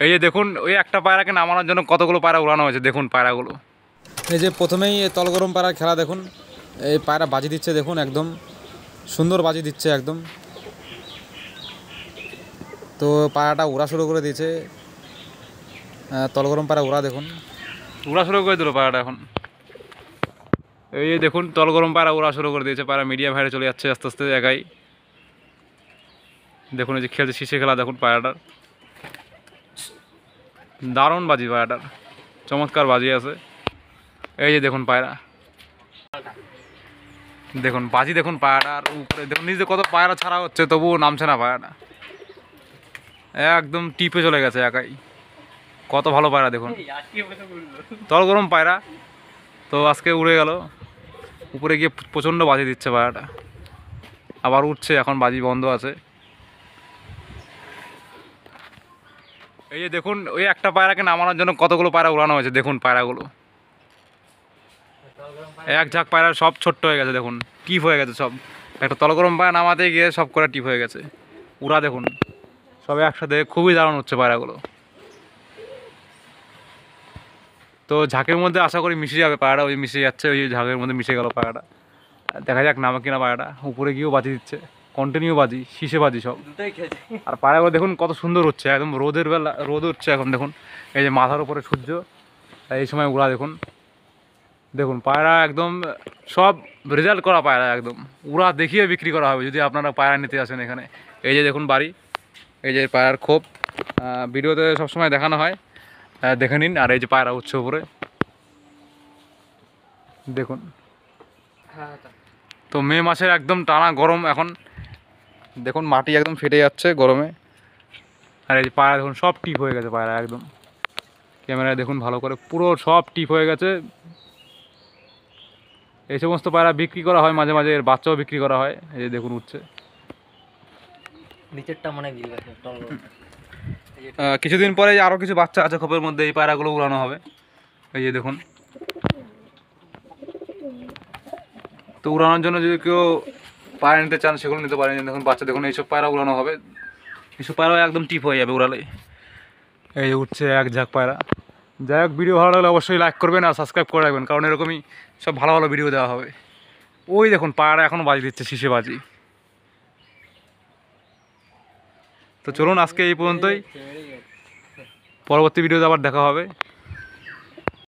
এই যে দেখুন ওই একটা পায়রাকে নামানোর জন্য কতগুলো পায়রা উড়ানো হয়েছে, দেখুন পায়রাগুলো। এই যে প্রথমেই তলগরম পায়রার খেলা দেখুন, এই পায়রা বাজি দিচ্ছে দেখুন, একদম সুন্দর বাজি দিচ্ছে একদম। তো পায়রাটা উড়া শুরু করে দিয়েছে, তলগরম পায়রা উড়া দেখুন, উড়া শুরু করে দিল পায়রাটা এখন। এই যে দেখুন তলগরম পায়রা উড়া শুরু করে দিয়েছে, পায়রা মিডিয়াম হাইটে চলে যাচ্ছে আস্তে আস্তে একাই। দেখুন এই যে খেলছে শীষে খেলা দেখুন পায়রাটার, দারুণ বাজি পায়রাটার, চমৎকার বাজি আছে। এই যে দেখুন পায়রা, দেখুন বাজি দেখুন পায়রাটার উপরে দেখুন, নিজে কত পায়রা ছাড়া হচ্ছে তবুও নামছে না পায়রাটা, একদম টিপে চলে গেছে একাই। কত ভালো পায়রা দেখুন, তলগরম পায়রা। তো আজকে উড়ে গেল, উপরে গিয়ে প্রচণ্ড বাজি দিচ্ছে পায়রাটা, আবার উঠছে, এখন বাজি বন্ধ আছে। এই যে দেখুন ওই একটা পায়রাকে নামানোর জন্য কতগুলো পায়রা উড়ানো হয়েছে, দেখুন পায়রাগুলো এক ঝাঁক পায়রা সব ছোট্ট হয়ে গেছে, দেখুন টিপ হয়ে গেছে সব। একটা তলগরম পায়রা নামাতে গিয়ে সব করে টিপ হয়ে গেছে। উড়া দেখুন সব একসাথে, খুবই দারুণ হচ্ছে পায়রাগুলো। তো ঝাঁকের মধ্যে আশা করি মিশে যাবে পায়রাটা, ওই মিশে যাচ্ছে, ওই ঝাঁকের মধ্যে মিশে গেল পায়রাটা। দেখা যাক নামে কিনা পায়রাটা, উপরে গিয়েও বাজি দিচ্ছে, কন্টিনিউ বাজি, শীষে বাজি সব। আর পায়রাগুলো দেখুন কত সুন্দর হচ্ছে, একদম রোদের বেলা রোদ উঠছে এখন দেখুন, এই যে মাথার উপরে সূর্য, এই সময় উড়া দেখুন। দেখুন পায়রা একদম সব রেজাল্ট করা পায়রা, একদম উড়া দেখিয়ে বিক্রি করা হবে যদি আপনারা পায়রা নিতে আসেন এখানে। এই যে দেখুন বাড়ি, এই যে পায়রার খোপ, ভিডিওতে সবসময় দেখানো হয়, দেখে নিন। আর এই যে পায়রা উঠছে উপরে দেখুন। তো মে মাসের একদম টানা গরম এখন, দেখুন মাটি একদম ফেটে যাচ্ছে গরমে। আর এই যে পায়রা দেখুন সব টিপ হয়ে গেছে পায়রা একদম, ক্যামেরায় দেখুন ভালো করে, পুরো সব টিপ হয়ে গেছে। এই সমস্ত পায়রা বিক্রি করা হয় মাঝে মাঝে, এর বাচ্চাও বিক্রি করা হয়। এই যে দেখুন উঠছে, নিচেরটা মনে গিল গেছে কিছুদিন পরে আরও কিছু বাচ্চা আছে খোপের মধ্যে, এই পায়রাগুলো উড়ানো হবে। এই যে দেখুন, তো উড়ানোর জন্য যদি কেউ পায়রা নিতে চান সেগুলো নিতে পারেন। দেখুন বাচ্চা দেখুন, এইসব পায়রা উড়ানো হবে, এইসব পায়রা একদম টিপ হয়ে যাবে উড়ালে। এই যে উঠছে এক ঝাঁক পায়রা। যাই হোক, ভিডিও ভালো লাগলে অবশ্যই লাইক করবেন আর সাবস্ক্রাইব করে রাখবেন, কারণ এরকমই সব ভালো ভালো ভিডিও দেওয়া হবে। ওই দেখুন পায়রা এখনও বাজি দিচ্ছে, শীষে বাজি। তো চলুন আজকে এই পর্যন্তই, পরবর্তী ভিডিওতে আবার দেখা হবে।